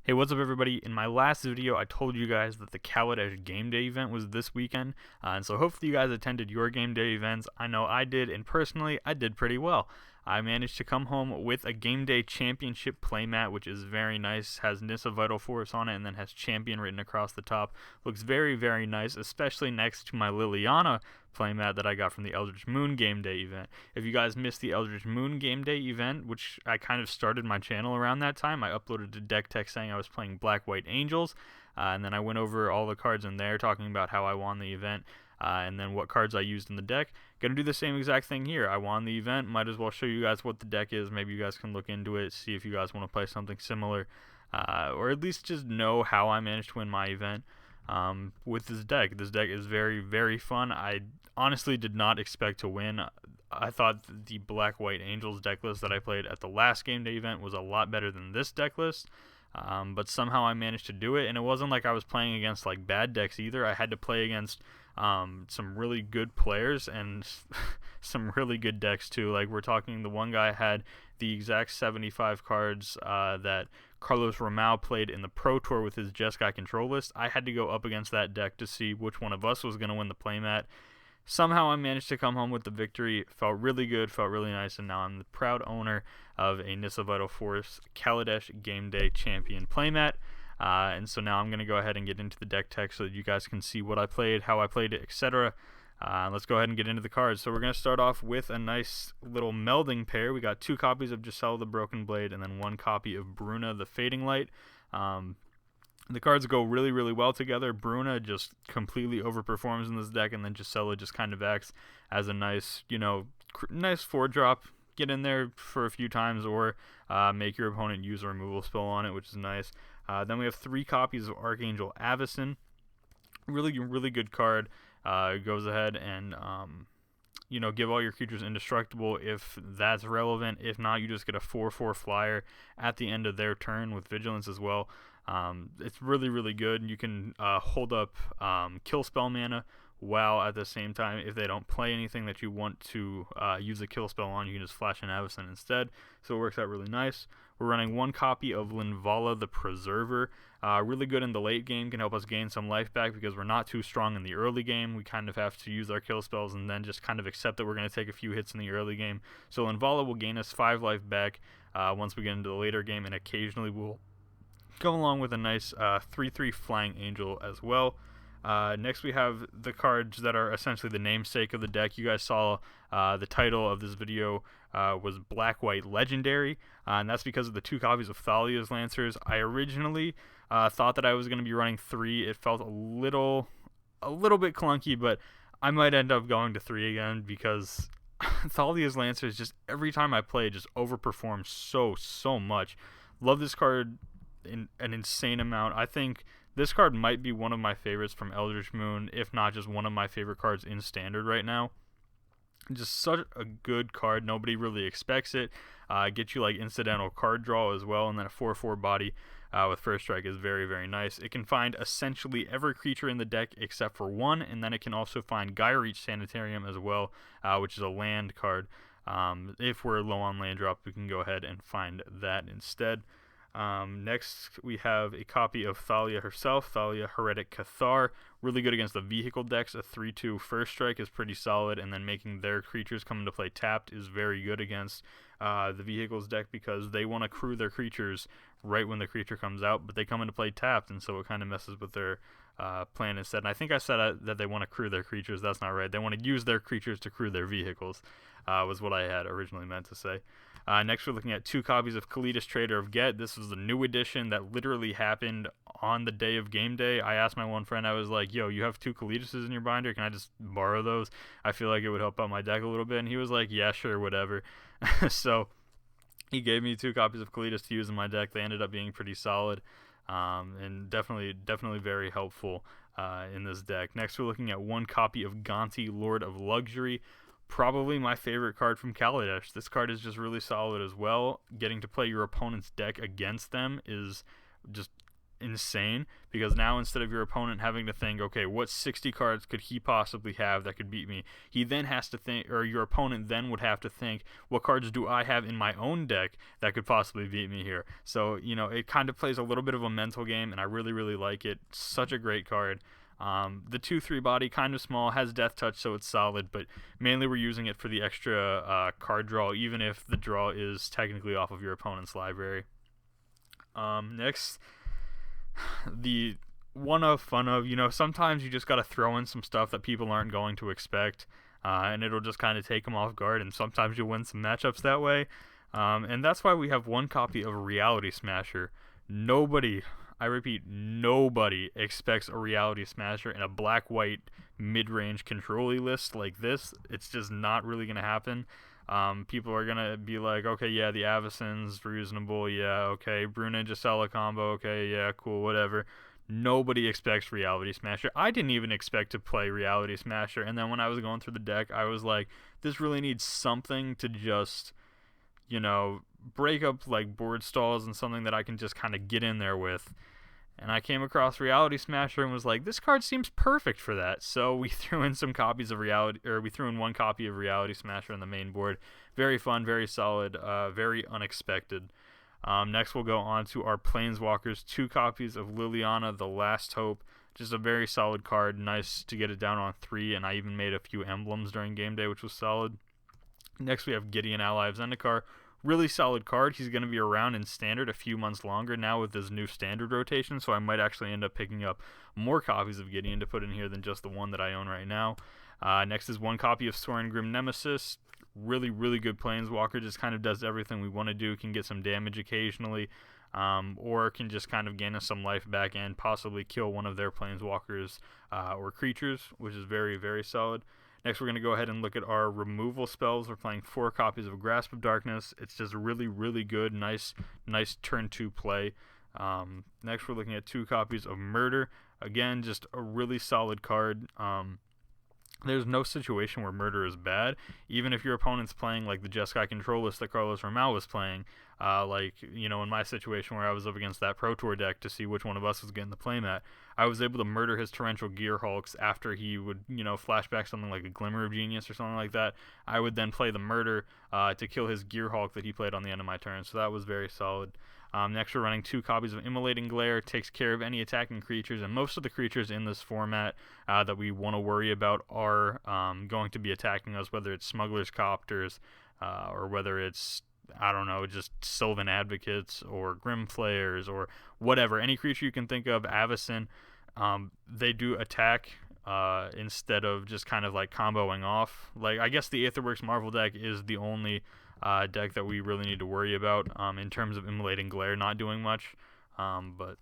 Hey, what's up, everybody? In my last video, I told you guys that the Kaladesh Gameday event was this weekend, and so hopefully you guys attended your game day events. I know I did, and personally, I did pretty well. I managed to come home with a Game Day Championship playmat, which is very nice, has Nissa Vital Force on it, and then has Champion written across the top. Looks very, very nice, especially next to my Liliana playmat that I got from the Eldritch Moon Game Day event. If you guys missed the Eldritch Moon Game Day event, which I kind of started my channel around that time, I uploaded a deck tech saying I was playing Black White Angels, and then I went over all the cards in there talking about how I won the event. And then what cards I used in the deck. Gonna do the same exact thing here. I won the event, might as well show you guys what the deck is. Maybe you guys can look into it, see if you guys want to play something similar, or at least just know how I managed to win my event with this deck. This deck is very, very fun. I honestly did not expect to win. I thought the Black White Angels deck list that I played at the last game day event was a lot better than this deck list. But somehow I managed to do it, and it wasn't like I was playing against like bad decks either. I had to play against some really good players and some really good decks too. Like, we're talking, the one guy had the exact 75 cards that Carlos Ramao played in the Pro Tour with his Jeskai control list. I had to go up against that deck to see which one of us was going to win the playmat. Somehow I managed to come home with the victory. Felt really good, felt really nice, and now I'm the proud owner of a Nissa Vital Force Kaladesh Gameday Champion playmat. And so now I'm going to go ahead and get into the deck tech so that you guys can see what I played, how I played it, etc. Let's go ahead and get into the cards. So we're going to start off with a nice little melding pair. We got 2 copies of Gisela the Broken Blade and then 1 copy of Bruna the Fading Light. The cards go really, really well together. Bruna just completely overperforms in this deck, and then Gisela just kind of acts as a nice, nice 4-drop. Get in there for a few times, or make your opponent use a removal spell on it, which is nice. Then we have 3 copies of Archangel Avacyn. Really, really good card. Goes ahead and give all your creatures indestructible if that's relevant. If not, you just get a 4/4 flyer at the end of their turn with vigilance as well. It's really, really good. You can hold up kill spell mana, while at the same time, if they don't play anything that you want to use a kill spell on, you can just flash an Avacyn instead. So it works out really nice. We're running 1 copy of Linvala the Preserver. Really good in the late game, can help us gain some life back because we're not too strong in the early game. We kind of have to use our kill spells and then just kind of accept that we're going to take a few hits in the early game. So Linvala will gain us 5 life back once we get into the later game, and occasionally we'll go along with a nice 3/3 Flying Angel as well. Next we have the cards that are essentially the namesake of the deck. You guys saw the title of this video was Black White Legendary, and that's because of the 2 copies of Thalia's Lancers. I originally thought that I was going to be running 3. It felt a little bit clunky, but I might end up going to 3 again because Thalia's Lancers, just every time I play, just overperforms so much. Love this card in an insane amount. I think this card might be one of my favorites from Eldritch Moon, if not just one of my favorite cards in Standard right now. Just such a good card. Nobody really expects it. Get you like incidental card draw as well, and then a 4/4 body with First Strike is very, very nice. It can find essentially every creature in the deck except for 1, and then it can also find Gyreach Sanitarium as well, which is a land card. If we're low on land drop, we can go ahead and find that instead. Next, we have a copy of Thalia herself, Thalia Heretic Cathar. Really good against the vehicle decks. A 3/2 First Strike is pretty solid, and then making their creatures come into play tapped is very good against the vehicles deck because they want to crew their creatures right when the creature comes out, but they come into play tapped, and so it kind of messes with their plan instead. And I think I said that they want to crew their creatures. That's not right. They want to use their creatures to crew their vehicles, was what I had originally meant to say. Next, we're looking at 2 copies of Kaladesh Trader of Get. This was the new edition that literally happened on the day of game day. I asked my one friend, I was like, yo, you have 2 Kaladeses in your binder? Can I just borrow those? I feel like it would help out my deck a little bit. And he was like, yeah, sure, whatever. So he gave me 2 copies of Kaladesh to use in my deck. They ended up being pretty solid, and definitely very helpful in this deck. Next, we're looking at 1 copy of Gonti, Lord of Luxury. Probably my favorite card from Kaladesh. This card is just really solid as well. Getting to play your opponent's deck against them is just insane, because now instead of your opponent having to think, okay, what 60 cards could he possibly have that could beat me, he then has to think, or your opponent then would have to think, what cards do I have in my own deck that could possibly beat me here? So, it kind of plays a little bit of a mental game, and I really, really like it. Such a great card. The 2/3 body, kind of small, has Death Touch, so it's solid, but mainly we're using it for the extra card draw, even if the draw is technically off of your opponent's library. Next, the one of fun of, sometimes you just got to throw in some stuff that people aren't going to expect, and it'll just kind of take them off guard, and sometimes you'll win some matchups that way. And that's why we have one copy of Reality Smasher. Nobody, I repeat, nobody expects a Reality Smasher in a black-white mid-range control-y list like this. It's just not really going to happen. People are going to be like, okay, yeah, the Avicen's reasonable, yeah, okay, Bruna Gisela combo, okay, yeah, cool, whatever. Nobody expects Reality Smasher. I didn't even expect to play Reality Smasher, and then when I was going through the deck, I was like, this really needs something to just, break up like board stalls and something that I can just kind of get in there with. And I came across Reality Smasher and was like, this card seems perfect for that. So we threw in some copies of we threw in one copy of Reality Smasher on the main board. Very fun, very solid, very unexpected. Next we'll go on to our Planeswalkers, 2 copies of Liliana, The Last Hope. Just a very solid card, nice to get it down on 3, and I even made a few emblems during game day, which was solid. Next we have Gideon, Ally of Zendikar. Really solid card. He's going to be around in Standard a few months longer now with his new Standard rotation, so I might actually end up picking up more copies of Gideon to put in here than just the one that I own right now. Next is 1 copy of Sorin Grim Nemesis. Really, really good Planeswalker. Just kind of does everything we want to do. Can get some damage occasionally, or can just kind of gain us some life back and possibly kill one of their Planeswalkers or creatures, which is very, very solid. Next, we're going to go ahead and look at our removal spells. We're playing 4 copies of Grasp of Darkness. It's just really, really good. Nice turn 2 play. Next, we're looking at 2 copies of Murder. Again, just a really solid card. There's no situation where Murder is bad. Even if your opponent's playing like the Jeskai control list that Carlos Ramal was playing, in my situation where I was up against that Pro Tour deck to see which one of us was getting the playmat, I was able to murder his Torrential Gearhulks after he would, flashback something like a Glimmer of Genius or something like that. I would then play the Murder to kill his Gearhulk that he played on the end of my turn, so that was very solid. Next, we're running 2 copies of Immolating Glare. Takes care of any attacking creatures, and most of the creatures in this format that we want to worry about are going to be attacking us, whether it's Smuggler's Copters or whether it's, just Sylvan Advocates or Grim Flayers or whatever. Any creature you can think of, Avacyn, they do attack instead of just kind of like comboing off. Like, I guess the Aetherworks Marvel deck is the only deck that we really need to worry about in terms of Immolating Glare not doing much. But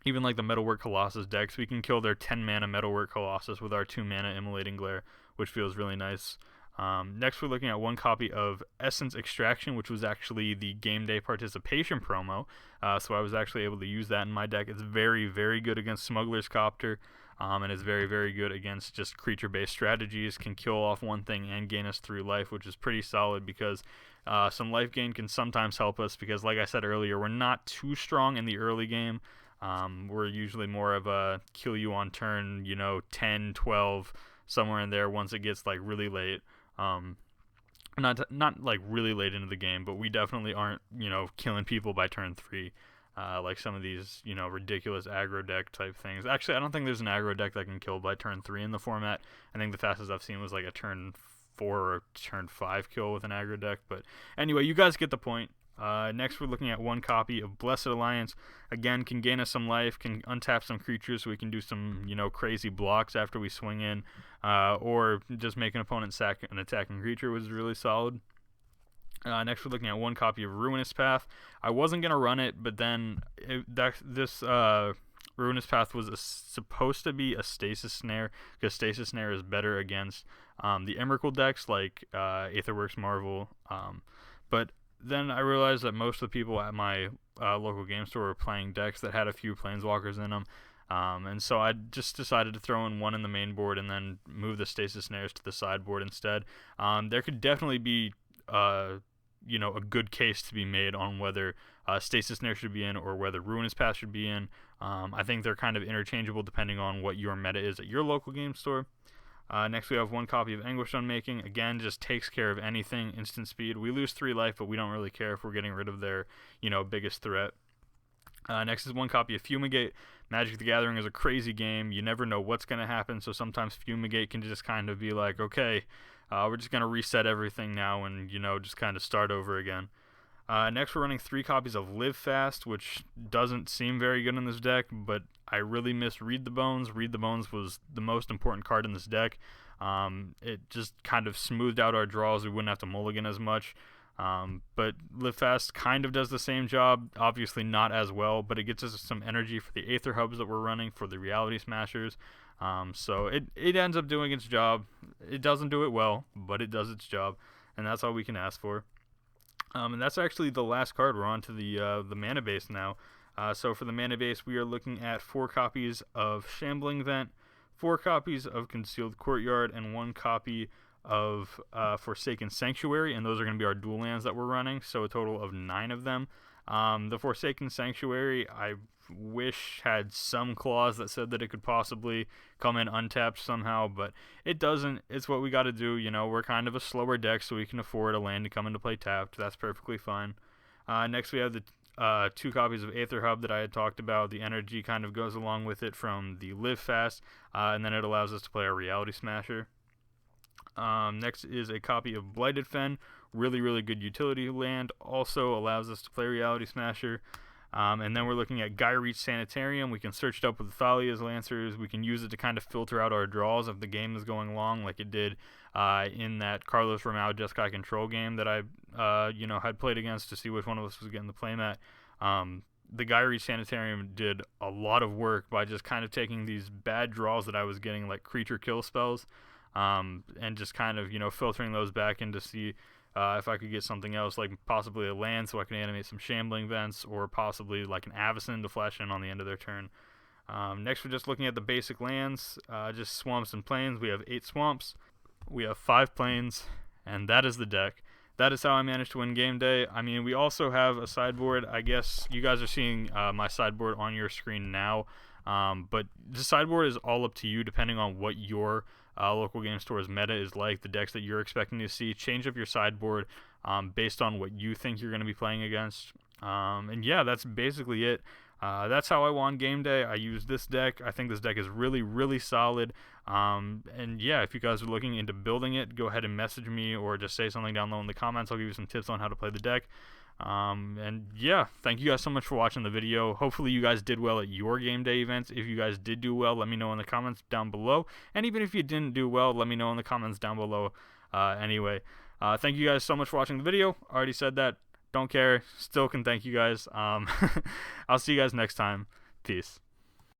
even like the Metalwork Colossus decks, we can kill their 10 mana Metalwork Colossus with our 2 mana Immolating Glare, which feels really nice. Next, we're looking at 1 copy of Essence Extraction, which was actually the Game Day participation promo. So I was actually able to use that in my deck. It's very, very good against Smuggler's Copter. And it's very, very good against just creature-based strategies. Can kill off one thing and gain us 3 life, which is pretty solid because some life gain can sometimes help us because, like I said earlier, we're not too strong in the early game. We're usually more of a kill you on turn, 10, 12, somewhere in there once it gets like really late. Not like really late into the game, but we definitely aren't, killing people by turn 3. Like some of these, ridiculous aggro deck type things. Actually, I don't think there's an aggro deck that can kill by turn 3 in the format. I think the fastest I've seen was like a turn 4 or turn 5 kill with an aggro deck. But anyway, you guys get the point. Next, we're looking at 1 copy of Blessed Alliance. Again, can gain us some life, can untap some creatures so we can do some, crazy blocks after we swing in. Or just make an opponent sack an attacking creature, which is really solid. Next, we're looking at 1 copy of Ruinous Path. I wasn't going to run it, but then this Ruinous Path was supposed to be a Stasis Snare, because Stasis Snare is better against the Emrakul decks like Aetherworks Marvel. But then I realized that most of the people at my local game store were playing decks that had a few Planeswalkers in them. And so I just decided to throw in 1 in the main board and then move the Stasis Snares to the sideboard instead. There could definitely be a good case to be made on whether Stasis Snare should be in or whether Ruinous Path should be in. I think they're kind of interchangeable depending on what your meta is at your local game store. Next, we have 1 copy of Anguish Unmaking. Again, just takes care of anything, instant speed. We lose 3 life, but we don't really care if we're getting rid of their, biggest threat. Next is 1 copy of Fumigate. Magic the Gathering is a crazy game. You never know what's going to happen, so sometimes Fumigate can just kind of be like, okay, we're just going to reset everything now and, just kind of start over again. Next, we're running 3 copies of Live Fast, which doesn't seem very good in this deck, but I really miss Read the Bones. Read the Bones was the most important card in this deck. It just kind of smoothed out our draws. We wouldn't have to mulligan as much. But Live Fast kind of does the same job, obviously not as well, but it gets us some energy for the Aether Hubs that we're running for the Reality Smashers. So it ends up doing its job. It doesn't do it well, but it does its job, and that's all we can ask for. And that's actually the last card. We're on to the mana base now. So for the mana base, we are looking at 4 copies of Shambling Vent, 4 copies of Concealed Courtyard, and 1 copy of Forsaken Sanctuary, and those are going to be our dual lands that we're running, so a total of 9 of them. The Forsaken Sanctuary, I wish had some clause that said that it could possibly come in untapped somehow, but it doesn't. It's what we got to do. We're kind of a slower deck, so we can afford a land to come into play tapped. That's perfectly fine. Next, we have the 2 copies of Aether Hub that I had talked about. The energy kind of goes along with it from the Live Fast, and then it allows us to play our Reality Smasher. Next is a copy of Blighted Fen, really, really good utility land, also allows us to play Reality Smasher. And then we're looking at Gyreach Sanitarium. We can search it up with Thalia's Lancers. We can use it to kind of filter out our draws if the game is going long, like it did in that Carlos Ramao Jeskai Control game that I had played against to see which one of us was getting the playmat. The Gyreach Sanitarium did a lot of work by just kind of taking these bad draws that I was getting, like creature kill spells, and just kind of filtering those back in to see if I could get something else, like possibly a land so I can animate some Shambling Vents, or possibly like an Avacyn to flash in on the end of their turn. Next, we're just looking at the basic lands, just swamps and plains. We have 8 swamps, we have 5 plains, and that is the deck. That is how I managed to win game day. I mean, we also have a sideboard. I guess you guys are seeing my sideboard on your screen now, but the sideboard is all up to you depending on what your local game store's meta is like, the decks that you're expecting to see. Change up your sideboard based on what you think you're going to be playing against. And yeah, that's basically it. That's how I won game day. I used this deck. I think this deck is really, really solid. And yeah, if you guys are looking into building it, go ahead and message me or just say something down low in the comments. I'll give you some tips on how to play the deck. And yeah, thank you guys so much for watching the video. Hopefully you guys did well at your game day events. If you guys did do well, let me know in the comments down below. And even if you didn't do well, let me know in the comments down below. Anyway, thank you guys so much for watching the video. Already said that. Don't care. Still can thank you guys. I'll see you guys next time. Peace.